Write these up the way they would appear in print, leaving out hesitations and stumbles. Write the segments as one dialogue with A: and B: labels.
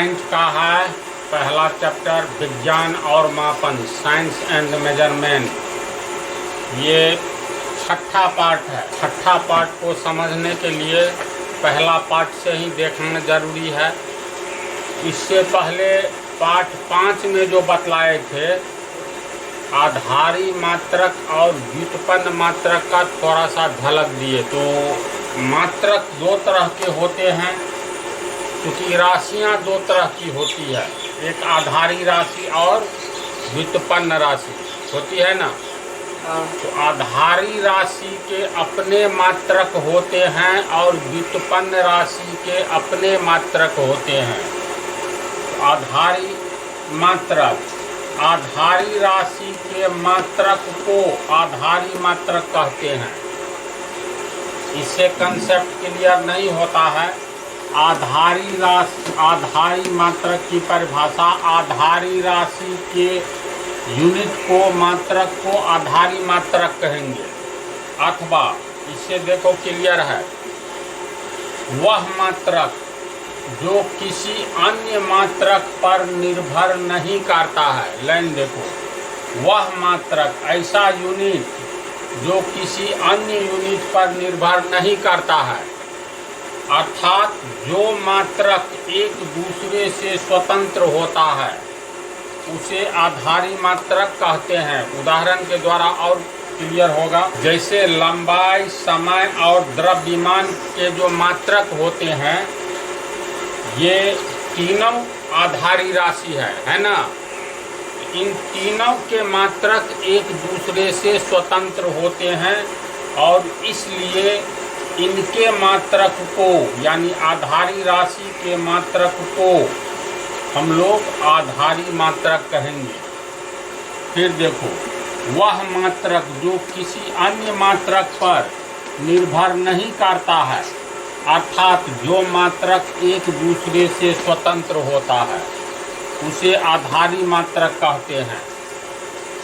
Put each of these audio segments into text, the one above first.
A: Science का है पहला चैप्टर विज्ञान और मापन, साइंस एंड मेजरमेंट। ये छठा पार्ट है। छठा पार्ट को समझने के लिए पहला पार्ट से ही देखना जरूरी है। इससे पहले पार्ट 5 में जो बतलाए थे आधारी मात्रक और व्युत्पन्न मात्रक का थोड़ा सा झलक दिए। तो मात्रक दो तरह के होते हैं, क्योंकि राशियां दो तरह की होती है, एक आधारी राशि और व्युत्पन्न राशि होती है ना। तो आधारी राशि के अपने मात्रक होते हैं और व्युत्पन्न राशि के अपने मात्रक होते हैं। तो आधारी मात्रक, आधारी राशि के मात्रक को आधारी मात्रक कहते हैं। इससे कंसेप्ट क्लियर नहीं होता है। आधारी राशि, आधारी मात्रक की परिभाषा, आधारी राशि के यूनिट को, मात्रक को आधारी मात्रक कहेंगे। अथवा इससे देखो क्लियर है, वह मात्रक जो किसी अन्य मात्रक पर निर्भर नहीं करता है। लाइन देखो, वह मात्रक, ऐसा यूनिट जो किसी अन्य यूनिट पर निर्भर नहीं करता है, अर्थात जो मात्रक एक दूसरे से स्वतंत्र होता है उसे आधारी मात्रक कहते हैं। उदाहरण के द्वारा और क्लियर होगा, जैसे लंबाई, समय और द्रव्यमान के जो मात्रक होते हैं ये तीनों आधारी राशि है ना। इन तीनों के मात्रक एक दूसरे से स्वतंत्र होते हैं और इसलिए इनके मात्रक को, यानी आधारी राशि के मात्रक को हम लोग आधारी मात्रक कहेंगे। फिर देखो, वह मात्रक जो किसी अन्य मात्रक पर निर्भर नहीं करता है, अर्थात जो मात्रक एक दूसरे से स्वतंत्र होता है उसे आधारी मात्रक कहते हैं।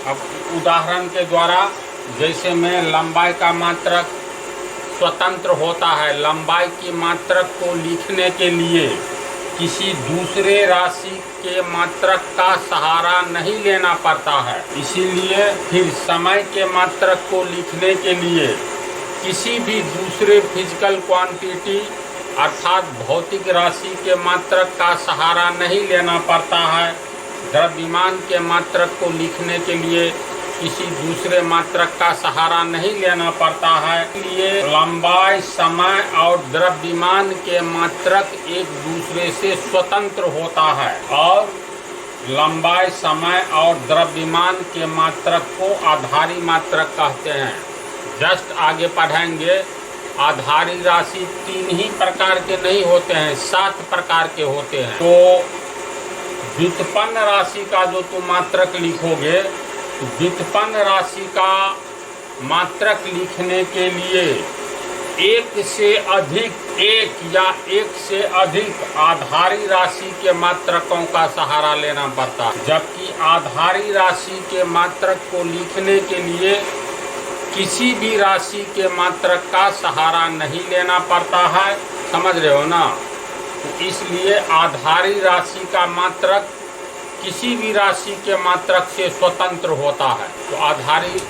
A: अब उदाहरण के द्वारा, जैसे में लंबाई का मात्रक स्वतंत्र होता है, लंबाई की मात्रक को लिखने के लिए किसी दूसरे राशि के मात्रक का सहारा नहीं लेना पड़ता है। इसीलिए फिर समय के मात्रक को लिखने के लिए किसी भी दूसरे फिजिकल क्वांटिटी अर्थात भौतिक राशि के मात्रक का सहारा नहीं लेना पड़ता है। द्रव्यमान के मात्रक को लिखने के लिए किसी दूसरे मात्रक का सहारा नहीं लेना पड़ता है। इसलिए लंबाई, समय और द्रव्यमान के मात्रक एक दूसरे से स्वतंत्र होता है और लंबाई, समय और द्रव्यमान के मात्रक को आधारी मात्रक कहते हैं। जस्ट आगे पढ़ेंगे, आधारी राशि 3 ही प्रकार के नहीं होते हैं, 7 प्रकार के होते हैं। तो व्युत्पन्न राशि का जो तुम मात्रक लिखोगे, तो व्युत्पन्न राशि का मात्रक लिखने के लिए एक से अधिक आधारी राशि के मात्रकों का सहारा लेना पड़ता है। जबकि आधारी राशि के मात्रक को लिखने के लिए किसी भी राशि के मात्रक का सहारा नहीं लेना पड़ता है। समझ रहे हो ना। तो इसलिए आधारी राशि का मात्रक किसी भी राशि के मात्रक से स्वतंत्र होता है। तो आधारी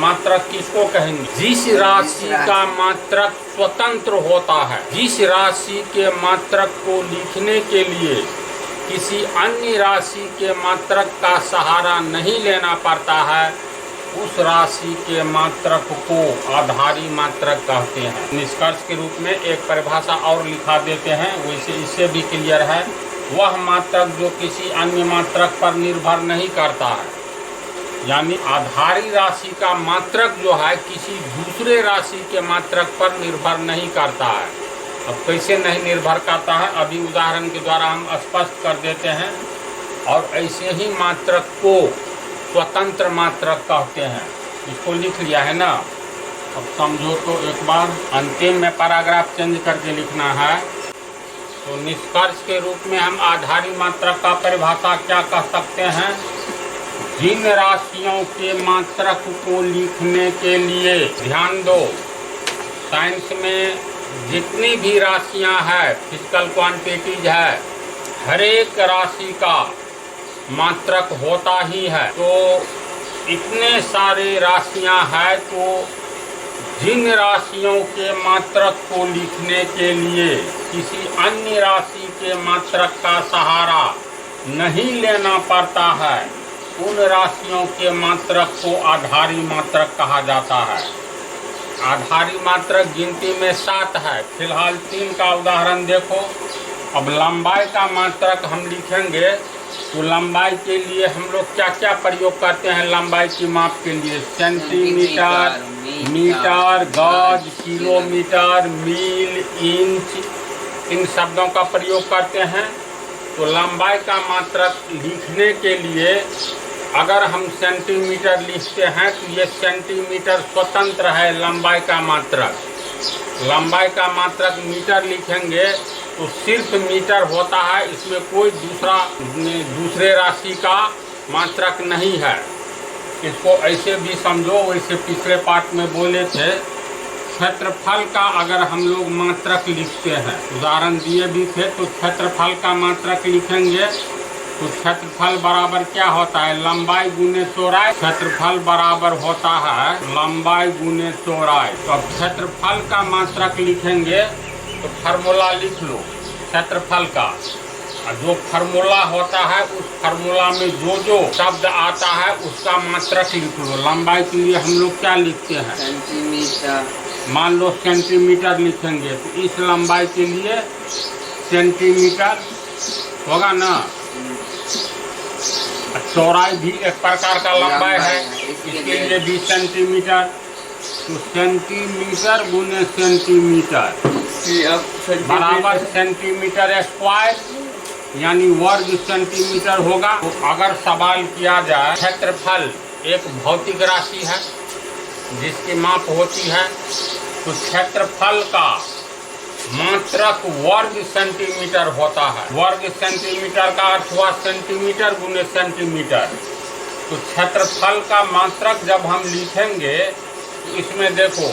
A: मात्रक किसको कहेंगे? जिस राशि का मात्रक स्वतंत्र होता है, जिस राशि के मात्रक को लिखने के लिए किसी अन्य राशि के मात्रक का सहारा नहीं लेना पड़ता है, उस राशि के मात्रक को आधारी मात्रक कहते हैं। निष्कर्ष के रूप में एक परिभाषा और लिखा देते हैं, वैसे इससे भी क्लियर है। वह मात्रक जो किसी अन्य मात्रक पर निर्भर नहीं करता है, यानी आधारी राशि का मात्रक जो है किसी दूसरे राशि के मात्रक पर निर्भर नहीं करता है। अब कैसे नहीं निर्भर करता है, अभी उदाहरण के द्वारा हम स्पष्ट कर देते हैं। और ऐसे ही मात्रक को स्वतंत्र मात्रक कहते हैं। इसको लिख लिया है ना। अब समझो तो एक बार अंतिम में पैराग्राफ चेंज करके लिखना है। तो निष्कर्ष के रूप में हम आधारी मात्रक का परिभाषा क्या कह सकते हैं? जिन राशियों के मात्रक को लिखने के लिए, ध्यान दो, साइंस में जितनी भी राशियां हैं, फिजिकल क्वांटिटीज है, हर एक राशि का मात्रक होता ही है। तो इतने सारे राशियां हैं, तो जिन राशियों के मात्रक को लिखने के लिए किसी अन्य राशि के मात्रक का सहारा नहीं लेना पड़ता है, उन राशियों के मात्रक को आधारी मात्रक कहा जाता है। आधारी मात्रक गिनती में 7 है, फिलहाल 3 का उदाहरण देखो। अब लंबाई का मात्रक हम लिखेंगे तो लंबाई के लिए हम लोग क्या क्या प्रयोग करते हैं लंबाई की माप के लिए? सेंटीमीटर, मीटर, गज, किलोमीटर, मील, इंच, इन शब्दों का प्रयोग करते हैं। तो लंबाई का मात्रक लिखने के लिए अगर हम सेंटीमीटर लिखते हैं तो ये सेंटीमीटर स्वतंत्र है लंबाई का मात्रक। लंबाई का मात्रक मीटर लिखेंगे तो सिर्फ मीटर होता है, इसमें कोई दूसरे राशि का मात्रक नहीं है। इसको ऐसे भी समझो, वैसे पिछले पाठ में बोले थे, क्षेत्रफल का अगर हम लोग मात्रक लिखते हैं, उदाहरण दिए भी थे, तो क्षेत्रफल का मात्रक लिखेंगे तो क्षेत्रफल बराबर क्या होता है? लंबाई गुने चौड़ाई। क्षेत्रफल बराबर होता है लंबाई गुने चौड़ाई। तो अब क्षेत्रफल का मात्रक लिखेंगे तो फार्मूला लिख लो क्षेत्रफल का। जो फार्मूला होता है उस फार्मूला में जो शब्द आता है उसका मात्रक लिख लो। लंबाई के लिए हम लोग क्या लिखते हैं?
B: सेंटीमीटर।
A: मान लो सेंटीमीटर लिखेंगे तो इस लंबाई के लिए सेंटीमीटर होगा ना। चौड़ाई भी एक प्रकार का लंबाई है, इसके लिए भी सेंटीमीटर। तो सेंटीमीटर गुने सेंटीमीटर बराबर सेंटीमीटर स्क्वायर, यानी वर्ग सेंटीमीटर होगा। तो अगर सवाल किया जाए क्षेत्रफल एक भौतिक राशि है जिसकी माप होती है, तो क्षेत्रफल का मात्रक वर्ग सेंटीमीटर होता है। वर्ग सेंटीमीटर का अर्थ हुआ सेंटीमीटर गुने सेंटीमीटर। तो क्षेत्रफल का मात्रक जब हम लिखेंगे तो इसमें देखो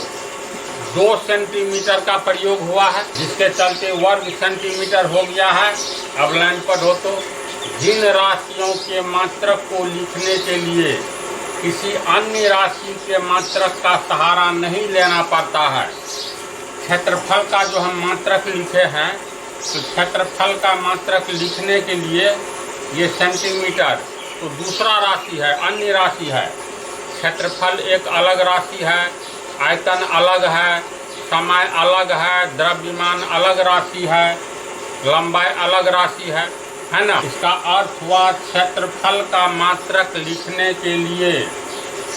A: 2 सेंटीमीटर का प्रयोग हुआ है, जिसके चलते वर्ग सेंटीमीटर हो गया है। अब लाइन पढ़ो तो, जिन राशियों के मात्रक को लिखने के लिए किसी अन्य राशि के मात्रक का सहारा नहीं लेना पड़ता है। क्षेत्रफल का जो हम मात्रक लिखे हैं, तो क्षेत्रफल का मात्रक लिखने के लिए ये सेंटीमीटर तो दूसरा राशि है, अन्य राशि है। क्षेत्रफल एक अलग राशि है, आयतन अलग है, समय अलग है, द्रव्यमान अलग राशि है, लंबाई अलग राशि है ना। इसका अर्थ हुआ क्षेत्रफल का मात्रक लिखने के लिए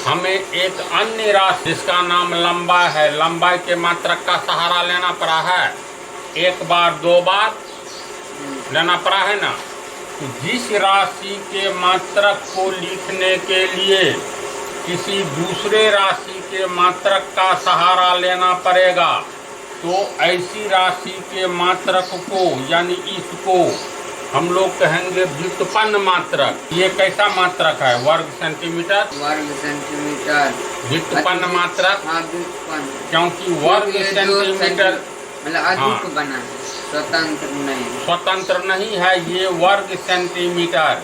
A: हमें एक अन्य राशि जिसका नाम लंबाई है, लंबाई के मात्रक का सहारा लेना पड़ा है। एक बार 2 बार लेना पड़ा है ना। तो जिस राशि के मात्रक को लिखने के लिए किसी दूसरे राशि के मात्रक का सहारा लेना पड़ेगा, तो ऐसी राशि के मात्रक को यानी इसको हम लोग कहेंगे व्युत्पन्न मात्रक। ये कैसा मात्रक है? वर्ग सेंटीमीटर।
B: वर्ग सेंटीमीटर
A: व्युत्पन्न मात्रक।
B: हाँ, व्युत्पन्न।
A: क्योंकि वर्ग सेंटीमीटर
B: मतलब अधिक बना है, स्वतंत्र नहीं।
A: स्वतंत्र नहीं है, ये वर्ग सेंटीमीटर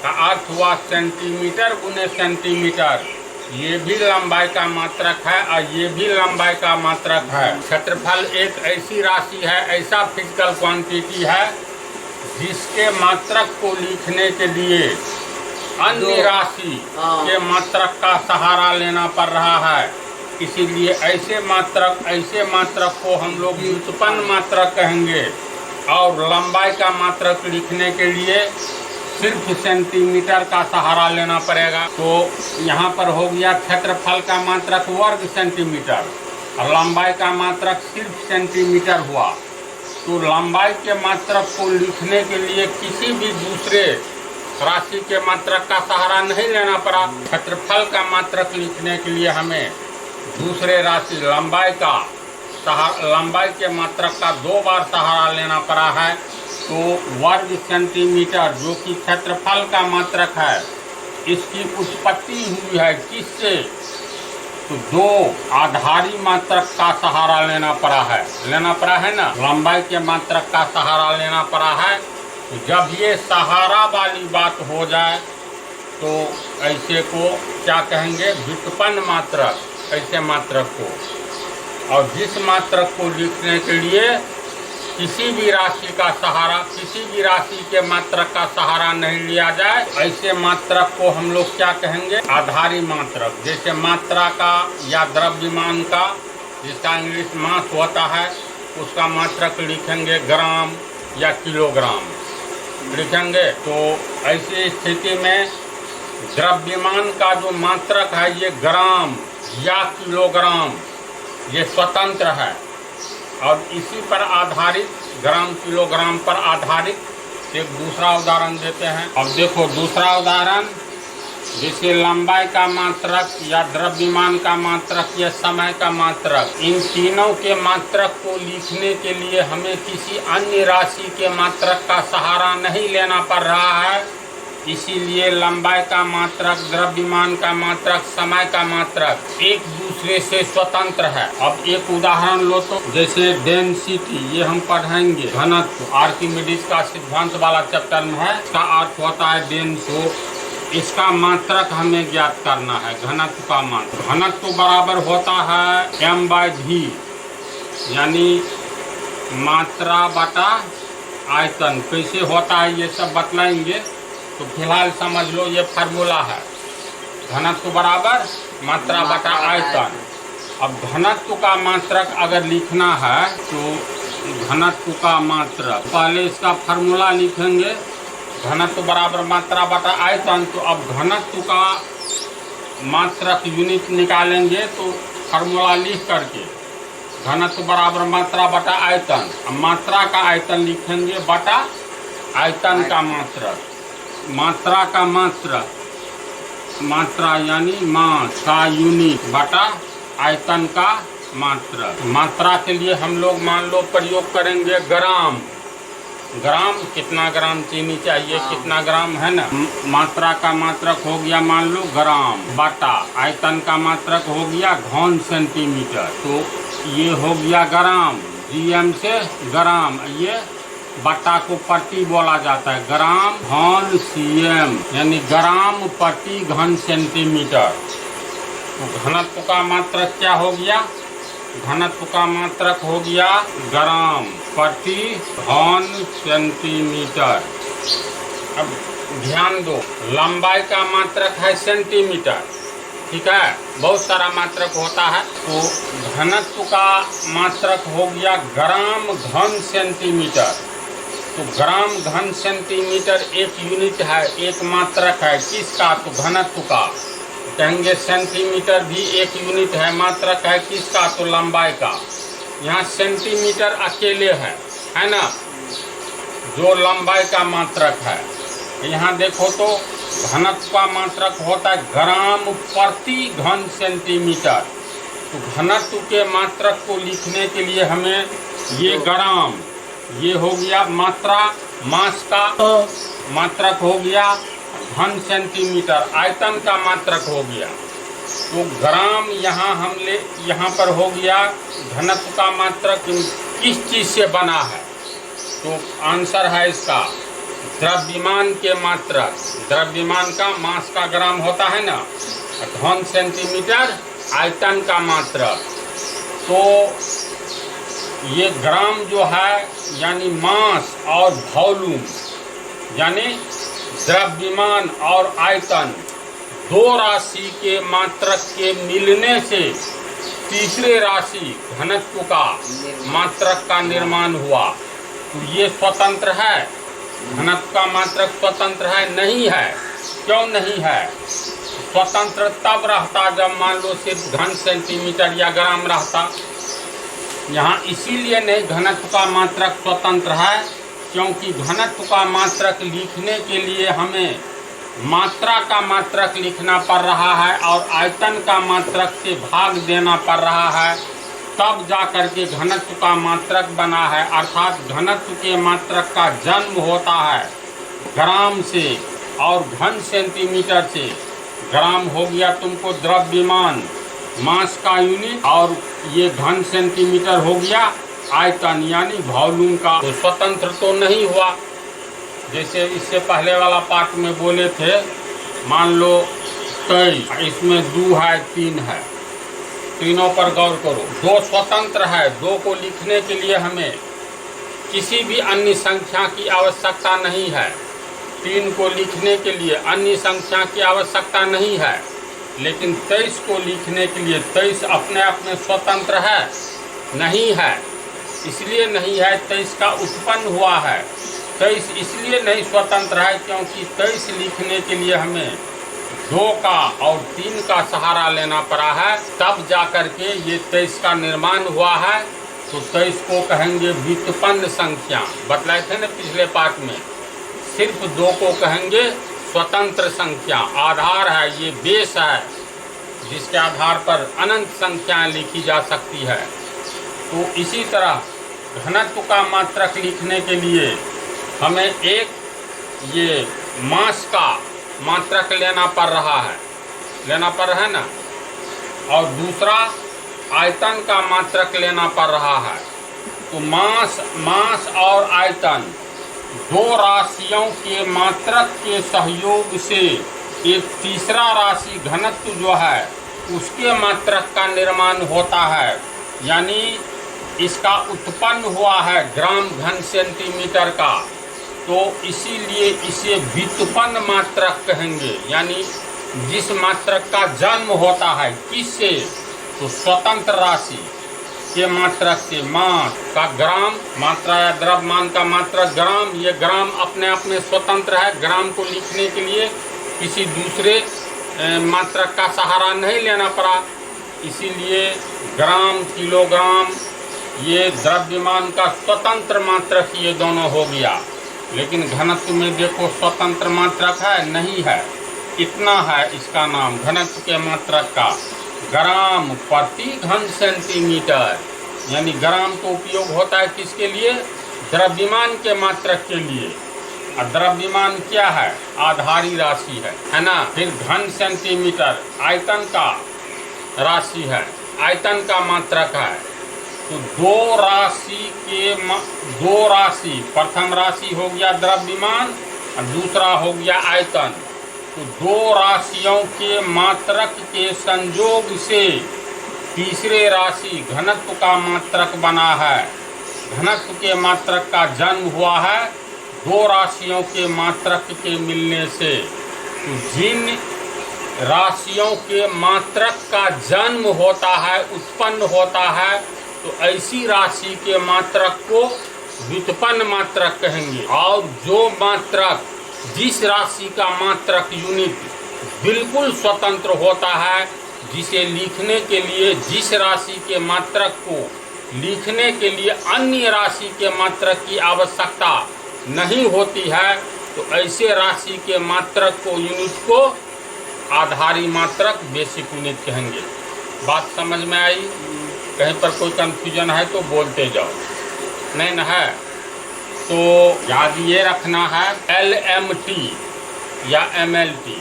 A: का अर्थ हुआ सेंटीमीटर गुने सेंटीमीटर। ये भी लंबाई का मात्रक है और ये भी लंबाई का मात्रक है। क्षेत्रफल एक ऐसी राशि है, ऐसा फिजिकल क्वांटिटी है जिसके मात्रक को लिखने के लिए अन्य राशि के मात्रक का सहारा लेना पड़ रहा है। इसीलिए ऐसे मात्रक को हम लोग व्युत्पन्न मात्रक कहेंगे। और लंबाई का मात्रक लिखने के लिए सिर्फ सेंटीमीटर का सहारा लेना पड़ेगा। तो यहाँ पर हो गया क्षेत्रफल का मात्रक वर्ग सेंटीमीटर और लंबाई का मात्रक सिर्फ सेंटीमीटर हुआ। तो लंबाई के मात्रक को लिखने के लिए किसी भी दूसरे राशि के मात्रक का सहारा नहीं लेना पड़ा। क्षेत्रफल का मात्रक लिखने के लिए हमें दूसरे राशि लंबाई के मात्रक का 2 बार सहारा लेना पड़ा है। तो वर्ग सेंटीमीटर जो कि क्षेत्रफल का मात्रक है, इसकी उत्पत्ति हुई है किससे? तो 2 आधारी मात्रक का सहारा लेना पड़ा है ना। लंबाई के मात्रक का सहारा लेना पड़ा है जब ये सहारा वाली बात हो जाए तो ऐसे को क्या कहेंगे, व्युत्पन्न मात्रक, ऐसे मात्रक को। और जिस मात्रक को लिखने के लिए किसी भी राशि का सहारा, किसी भी राशि के मात्रक का सहारा नहीं लिया जाए, ऐसे मात्रक को हम लोग क्या कहेंगे, आधारी मात्रक। जैसे मात्रा का या द्रव्यमान का, जिसका इंग्लिश मास होता है, उसका मात्रक लिखेंगे ग्राम या किलोग्राम लिखेंगे। तो ऐसी स्थिति में द्रव्यमान का जो मात्रक है ये ग्राम या किलोग्राम, ये स्वतंत्र है। और इसी पर आधारित, ग्राम किलोग्राम पर आधारित एक दूसरा उदाहरण देते हैं। अब देखो दूसरा उदाहरण, जैसे लंबाई का मात्रक या द्रव्यमान का मात्रक या समय का मात्रक, इन तीनों के मात्रक को लिखने के लिए हमें किसी अन्य राशि के मात्रक का सहारा नहीं लेना पड़ रहा है। इसीलिए लंबाई का मात्रक, द्रव्यमान का मात्रक, समय का मात्रक एक दूसरे से स्वतंत्र है। अब एक उदाहरण लो तो, जैसे डेंसिटी, ये हम पढ़ेंगे घनत्व, आर्किमिडीज का सिद्धांत वाला चैप्टर में है। इसका अर्थ होता है डेंसो। इसका मात्रक हमें ज्ञात करना है, घनत्व का मात्रक। घनत्व बराबर होता है m/v, यानी मात्रा बटा आयतन। कैसे होता है ये सब बतलाएंगे, तो फिलहाल समझ लो ये फार्मूला है, घनत्व बराबर मात्रा बटा आयतन। अब घनत्व का मात्रक अगर लिखना है तो घनत्व का मात्रक, पहले इसका फार्मूला लिखेंगे, घनत्व बराबर मात्रा बटा आयतन। तो अब घनत्व का मात्रक यूनिट निकालेंगे तो फार्मूला लिख करके घनत्व बराबर मात्रा बटा आयतन। अब मात्रा का आयतन लिखेंगे बटा आयतन का मात्रक। मात्रा का मात्रक, मात्रा यानी मास का यूनिट बटा आयतन का मात्रक। मात्रा के लिए हम लोग मान लो प्रयोग करेंगे ग्राम। ग्राम, कितना ग्राम चीनी चाहिए, कितना ग्राम है ना। मात्रा का मात्रक हो गया मान लो ग्राम, बटा आयतन का मात्रक हो गया घन सेंटीमीटर। तो ये हो गया ग्राम, GM से ग्राम, ये बटा को प्रति बोला जाता है, ग्राम घन CM, यानी ग्राम प्रति घन सेंटीमीटर। तो घनत्व का मात्रक क्या हो गया, घनत्व का मात्रक हो गया ग्राम प्रति घन सेंटीमीटर। अब ध्यान दो, लंबाई का मात्रक है सेंटीमीटर, ठीक है, बहुत सारा मात्रक होता है। तो घनत्व का मात्रक हो गया ग्राम घन सेंटीमीटर। तो ग्राम घन सेंटीमीटर एक यूनिट है, एक मात्रक है, किसका, तो घनत्व का। कहेंगे सेंटीमीटर भी एक यूनिट है, मात्रक है, किसका, तो लंबाई का। यहाँ सेंटीमीटर अकेले है ना, जो लंबाई का मात्रक है। यहाँ देखो तो घनत्व का मात्रक होता है ग्राम प्रति घन सेंटीमीटर। तो घनत्व के मात्रक को लिखने के लिए हमें ये ग्राम, ये हो गया मात्रा, मास का मात्रक हो गया घन सेंटीमीटर, आयतन का मात्रक हो गया। तो ग्राम यहाँ पर हो गया घनत्व का मात्रक किस चीज़ से बना है, तो आंसर है इसका द्रव्यमान के मात्रक। द्रव्यमान का मास का ग्राम होता है ना, घन सेंटीमीटर आयतन का मात्रक। तो ये ग्राम जो है यानी मास और वॉल्यूम, यानी द्रव्यमान और आयतन, दो राशि के मात्रक के मिलने से तीसरे राशि घनत्व का मात्रक का निर्माण हुआ। तो ये स्वतंत्र है, घनत्व का मात्रक स्वतंत्र है, नहीं है। क्यों नहीं है? स्वतंत्र तब रहता जब मान लो सिर्फ घन सेंटीमीटर या ग्राम रहता। यहाँ इसीलिए नहीं घनत्व का मात्रक स्वतंत्र है, क्योंकि घनत्व का मात्रक लिखने के लिए हमें मात्रा का मात्रक लिखना पड़ रहा है और आयतन का मात्रक से भाग देना पड़ रहा है, तब जा कर के घनत्व का मात्रक बना है। अर्थात घनत्व के मात्रक का जन्म होता है ग्राम से और घन सेंटीमीटर से। ग्राम हो गया तुमको द्रव्यमान, मास का यूनिट, और ये घन सेंटीमीटर हो गया आयतन यानी वॉल्यूम का। तो स्वतंत्र तो नहीं हुआ, जैसे इससे पहले वाला पार्ट में बोले थे, मान लो 23, इसमें 2 है 3 है, तीनों पर गौर करो। 2 स्वतंत्र है, 2 को लिखने के लिए हमें किसी भी अन्य संख्या की आवश्यकता नहीं है। 3 को लिखने के लिए अन्य संख्या की आवश्यकता नहीं है। लेकिन 23 को लिखने के लिए 23 अपने आप में स्वतंत्र है नहीं है। इसलिए नहीं है, 23 का उत्पन्न हुआ है। 23 इसलिए नहीं स्वतंत्र है क्योंकि 23 लिखने के लिए हमें 2 का और 3 का सहारा लेना पड़ा है, तब जाकर के ये 23 का निर्माण हुआ है। तो 23 को कहेंगे व्युत्पन्न संख्या। बतलाए थे ना पिछले पार्ट में। सिर्फ 2 को कहेंगे स्वतंत्र संख्या। आधार है, ये बेस है जिसके आधार पर अनंत संख्याएं लिखी जा सकती है। तो इसी तरह घनत्व का मात्रक लिखने के लिए हमें एक ये मास का मात्रक लेना पड़ रहा है ना, और दूसरा आयतन का मात्रक लेना पड़ रहा है। तो मास और आयतन 2 राशियों के मात्रक के सहयोग से एक तीसरा राशि घनत्व जो है उसके मात्रक का निर्माण होता है। यानी इसका उत्पन्न हुआ है ग्राम घन सेंटीमीटर का, तो इसीलिए इसे व्युत्पन्न मात्रक कहेंगे। यानी जिस मात्रक का जन्म होता है किससे, तो स्वतंत्र राशि के मात्रक से। मास का ग्राम, मात्रा या द्रव्यमान का मात्रक ग्राम, ये ग्राम अपने आप में स्वतंत्र है। ग्राम को लिखने के लिए किसी दूसरे मात्रक का सहारा नहीं लेना पड़ा, इसीलिए ग्राम, किलोग्राम ये द्रव्यमान का स्वतंत्र मात्रक ये दोनों हो गया। लेकिन घनत्व में देखो स्वतंत्र मात्रक है नहीं है, इतना है इसका नाम घनत्व के मात्रक का ग्राम प्रति घन सेंटीमीटर। यानी ग्राम का उपयोग होता है किसके लिए, द्रव्यमान के मात्रक के लिए। और द्रव्यमान क्या है, आधारी राशि है ना। फिर घन सेंटीमीटर आयतन का राशि है, आयतन का मात्रक है। तो 2 राशि, प्रथम राशि हो गया द्रव्यमान और दूसरा हो गया आयतन। तो 2 राशियों के मात्रक के संयोग से तीसरे राशि घनत्व का मात्रक बना है। घनत्व के मात्रक का जन्म हुआ है 2 राशियों के मात्रक के मिलने से। तो जिन राशियों के मात्रक का जन्म होता है, उत्पन्न होता है, तो ऐसी राशि के मात्रक को व्युत्पन्न मात्रक कहेंगे। और जो मात्रक, जिस राशि का मात्रक यूनिट बिल्कुल स्वतंत्र होता है, जिसे लिखने के लिए, जिस राशि के मात्रक को लिखने के लिए अन्य राशि के मात्रक की आवश्यकता नहीं होती है, तो ऐसे राशि के मात्रक को, यूनिट को आधारी मात्रक, बेसिक यूनिट कहेंगे। बात समझ में आई? कहीं पर कोई कंफ्यूजन है तो बोलते जाओ, नहीं न है तो याद ये रखना है LMT या MLT,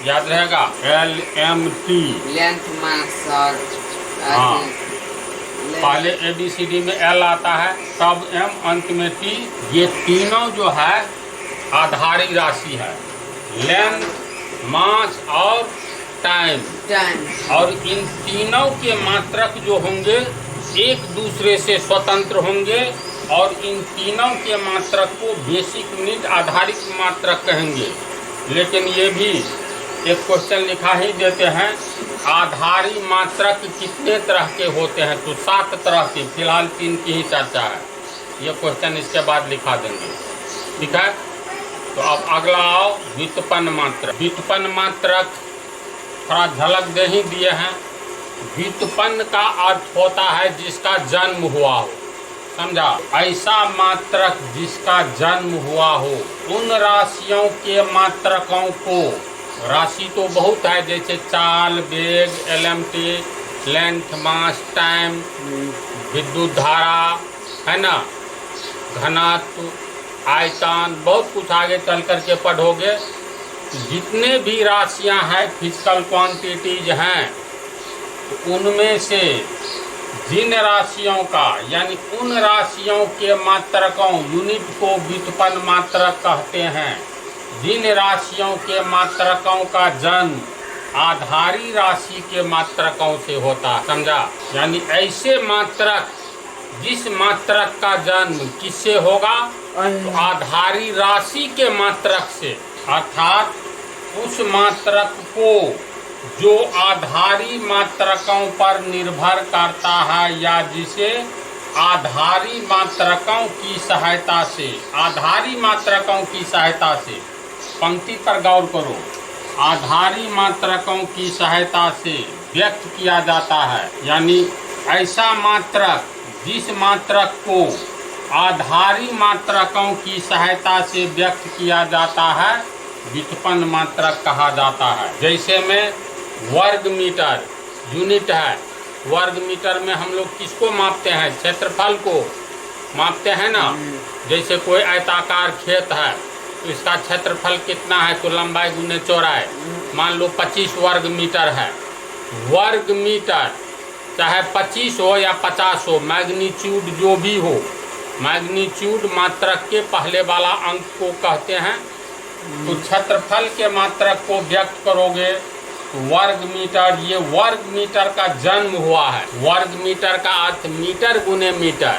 A: याद रहेगा LMT
B: लेंथ, मास और
A: हाँ, पहले ABCD में L आता है, तब M, अंत में T। ये तीनों जो है आधारी राशि है, लेंथ, मास और टाइम। और इन तीनों के मात्रक जो होंगे एक दूसरे से स्वतंत्र होंगे, और इन तीनों के मात्रक को बेसिक यूनिट, आधारित मात्रक कहेंगे। लेकिन ये भी एक क्वेश्चन लिखा ही देते हैं, आधारी मात्रक कितने तरह के होते हैं, तो 7 तरह के। फिलहाल 3 की ही चर्चा है, ये क्वेश्चन इसके बाद लिखा देंगे, ठीक है। तो अब अगला आओ व्युत्पन्न मात्रक। व्युत्पन्न मात्रक थोड़ा झलक दे ही दिए हैं। व्युत्पन्न का अर्थ होता है जिसका जन्म हुआ हो, समझा। ऐसा मात्रक जिसका जन्म हुआ हो। उन राशियों के मात्रकों को, राशि तो बहुत है, जैसे चाल, वेग, LMT, लेंथ, मास, टाइम, विद्युत धारा, है ना, घनत्व, आयतन, बहुत कुछ आगे चल करके पढ़ोगे। जितने भी राशियां हैं, फिजिकल क्वांटिटीज हैं, तो उनमें से जिन राशियों का यानी उन राशियों के मात्रकों यूनिट को व्युत्पन्न मात्रक कहते हैं। जिन राशियों के मात्रकों का जन्म आधारी राशि के मात्रकों से होता, समझा? यानी ऐसे मात्रक जिस मात्रक का जन्म किससे होगा? तो आधारी राशि के मात्रक से, अर्थात उस मात्रक को जो आधारी मात्रकों पर निर्भर करता है या जिसे आधारी मात्रकों की सहायता से, आधारी मात्रकों की सहायता से, पंक्ति पर गौर करो, आधारी मात्रकों की सहायता से व्यक्त किया जाता है। यानी ऐसा मात्रक जिस मात्रक को आधारी मात्रकों की सहायता से व्यक्त किया जाता है व्युत्पन्न मात्रक कहा जाता है। जैसे में वर्ग मीटर यूनिट है, वर्ग मीटर में हम लोग किसको मापते हैं? क्षेत्रफल को मापते हैं ना। जैसे कोई आयताकार खेत है तो इसका क्षेत्रफल कितना है? तो लंबाई गुने चौड़ाई, मान लो 25 वर्ग मीटर है। वर्ग मीटर चाहे 25 हो या 50 हो, मैग्नीट्यूड जो भी हो, मैग्नीट्यूड मात्रक के पहले वाला अंक को कहते हैं। तो क्षेत्रफल के मात्रक को व्यक्त करोगे तो वर्ग मीटर, ये वर्ग मीटर का जन्म हुआ है। वर्ग मीटर का अर्थ मीटर गुने मीटर,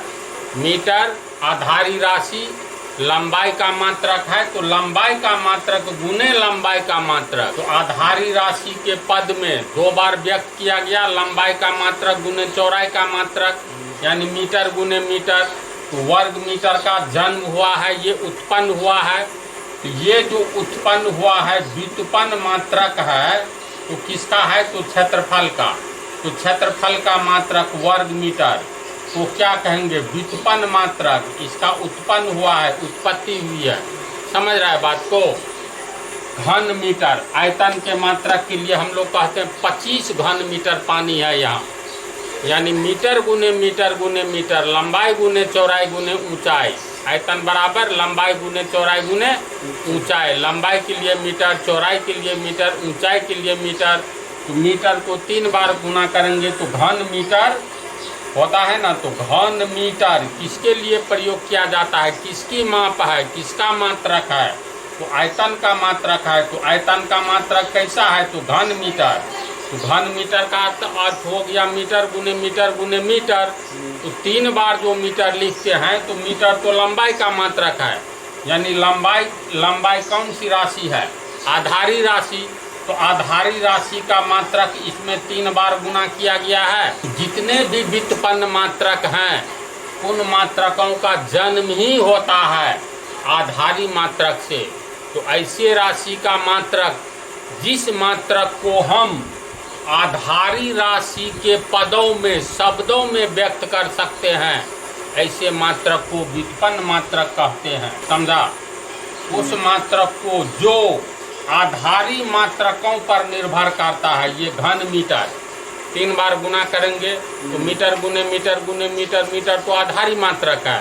A: मीटर आधारी राशि, लंबाई का मात्रक है तो लंबाई का मात्रक गुने लंबाई का मात्रक। तो आधारी राशि के पद में 2 बार व्यक्त किया गया, लंबाई का मात्रक गुने चौड़ाई का मात्रक, यानी मीटर गुने मीटर। तो वर्ग मीटर का जन्म हुआ है, ये उत्पन्न हुआ है। तो ये जो उत्पन्न हुआ है व्युत्पन्न मात्रक है, तो किसका है? तो क्षेत्रफल का। तो क्षेत्रफल का मात्रक वर्ग मीटर तो क्या कहेंगे? व्युत्पन्न मात्रक। इसका उत्पन्न हुआ है, उत्पत्ति हुई है, समझ रहा है बात को? घन मीटर, आयतन के मात्रक के लिए हम लोग कहते हैं 25 घन मीटर पानी है यहाँ। यानी मीटर गुने मीटर, लंबाई गुने चौड़ाई गुने ऊंचाई, आयतन बराबर लंबाई गुने चौड़ाई गुने ऊंचाई। लंबाई के लिए मीटर, चौड़ाई के लिए मीटर, ऊंचाई के लिए मीटर। तो मीटर को 3 बार गुना करेंगे तो घन मीटर होता है ना। तो घन मीटर किसके लिए प्रयोग किया जाता है? किसकी माप है? किसका मात्रक है? तो आयतन का मात्रक है। तो आयतन का मात्रक कैसा है? तो घन मीटर। तो घन मीटर का अर्थ हो गया मीटर गुने मीटर। तो 3 बार जो मीटर लिखते हैं तो मीटर तो लंबाई का मात्रक है। यानी लंबाई कौन सी राशि है? आधारी राशि। तो आधारी राशि का मात्रक इसमें 3 बार गुना किया गया है। जितने भी व्युत्पन्न मात्रक हैं उन मात्रकों का जन्म ही होता है आधारी मात्रक से। तो ऐसे राशि का मात्रक जिस मात्रक को हम आधारी राशि के पदों में, शब्दों में व्यक्त कर सकते हैं, ऐसे मात्रक को व्युत्पन्न मात्रक कहते हैं, समझा? उस मात्रक को जो आधारी मात्रकों पर निर्भर करता है, ये घन मीटर 3 बार गुना करेंगे तो मीटर गुने मीटर, मीटर तो आधारी मात्रक है।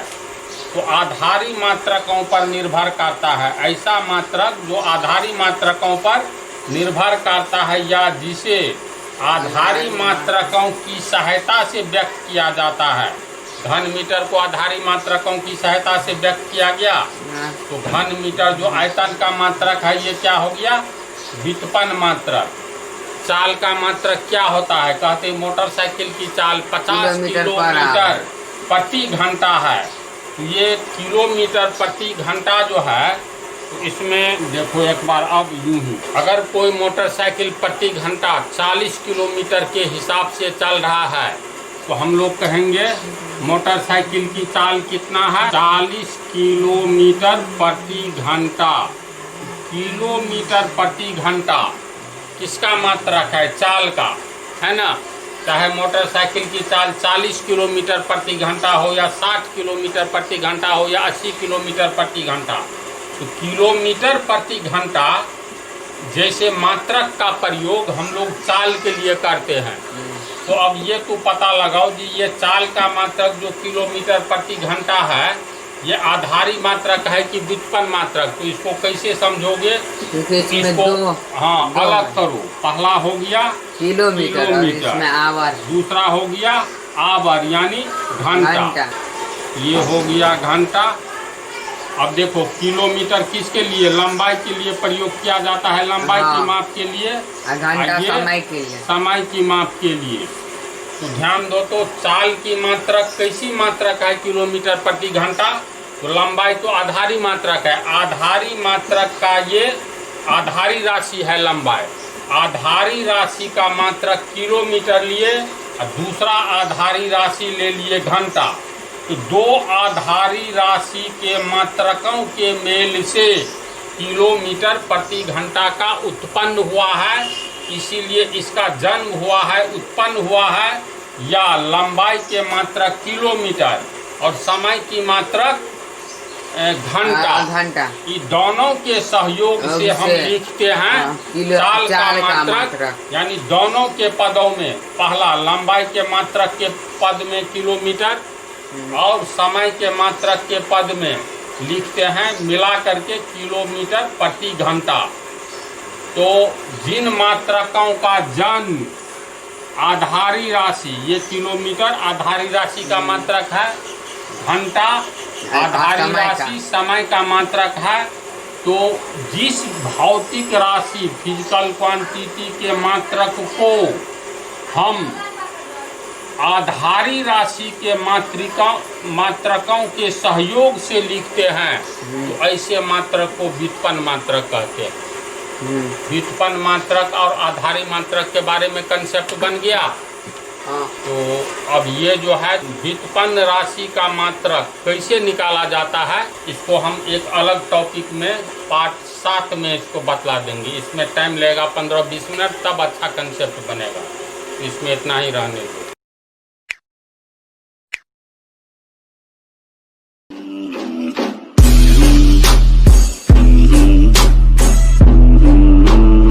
A: तो आधारी मात्रकों पर निर्भर करता है ऐसा मात्रक जो आधारी मात्रकों पर निर्भर करता है या जिसे आधारी मात्रकों की सहायता से व्यक्त किया जाता है। घन मीटर को आधारी मात्रकों की सहायता से व्यक्त किया गया। तो घन मीटर जो आयतन का मात्रक है ये क्या हो गया? व्युत्पन्न मात्रक। चाल का मात्रक क्या होता है? कहते हैं मोटरसाइकिल की चाल 50 किलोमीटर प्रति घंटा है। तो ये किलोमीटर प्रति घंटा जो है, तो इसमें देखो एक बार अब यूं ही, अगर कोई मोटरसाइकिल प्रति घंटा 40 किलोमीटर के हिसाब से चल रहा है तो हम लोग कहेंगे मोटरसाइकिल की चाल कितना है? 40 किलोमीटर प्रति घंटा। किलोमीटर प्रति घंटा किसका मात्रक है? चाल का, है ना? चाहे मोटरसाइकिल की चाल 40 किलोमीटर प्रति घंटा हो या 60 किलोमीटर प्रति घंटा हो या 80 किलोमीटर प्रति घंटा। तो किलोमीटर प्रति घंटा जैसे मात्रक का प्रयोग हम लोग चाल के लिए करते हैं। तो अब ये तो पता लगाओ जी, ये चाल का मात्रक जो किलोमीटर प्रति घंटा है ये आधारी मात्रक है कि व्युत्पन्न मात्रक? तो इसको कैसे समझोगे? इसको अलग करो। पहला हो गया
B: किलोमीटर, इसमें आवर।
A: दूसरा हो गया आवर यानी घंटा।
B: घंटा।
A: ये हो गया घंटा। अब देखो किलोमीटर किसके लिए, लंबाई के लिए प्रयोग किया जाता है, लंबाई
B: हाँ।
A: की माप के लिए।
B: घंटा
A: ये
B: समय के लिए।
A: समय की माप के लिए। तो ध्यान दो, तो चाल की मात्रक कैसी मात्रक है किलोमीटर प्रति घंटा, तो लंबाई तो आधारी मात्रक है। आधारी मात्रक का ये आधारी राशि है लंबाई। आधारी राशि का मात्रक किलोमीटर लिए और दूसरा आधारी राशि ले लिए घंटा। तो दो आधारी राशि के मात्रकों के मेल से किलोमीटर प्रति घंटा का उत्पन्न हुआ है, इसीलिए इसका जन्म हुआ है, उत्पन्न हुआ है। या लंबाई के मात्रक किलोमीटर और समय की मात्रक घंटा। ये दोनों के सहयोग से हम लिखते हैं चाल का मात्रक। यानी दोनों के पदों में पहला लंबाई के मात्रक के पद में किलोमीटर और समय के मात्रक के पद में लिखते हैं मिला करके किलोमीटर प्रति घंटा। तो जिन मात्रकों का जन्म आधारी राशि, ये किलोमीटर आधारी राशि का मात्रक है, घंटा आधारी राशि समय का मात्रक है। तो जिस भौतिक राशि फिजिकल क्वांटिटी के मात्रक को हम आधारी राशि के मात्रकों के सहयोग से लिखते हैं, तो ऐसे मात्रक को व्युत्पन्न मात्रक कहते हैं। व्युत्पन्न मात्रक और आधारी मात्रक के बारे में कंसेप्ट बन गया। तो अब ये जो है व्युत्पन्न राशि का मात्रक कैसे निकाला जाता है, इसको हम एक अलग टॉपिक में पार्ट 7 में इसको बतला देंगे। इसमें टाइम लगेगा 15-20 मिनट, तब अच्छा कंसेप्ट बनेगा। इसमें इतना ही रहने दो।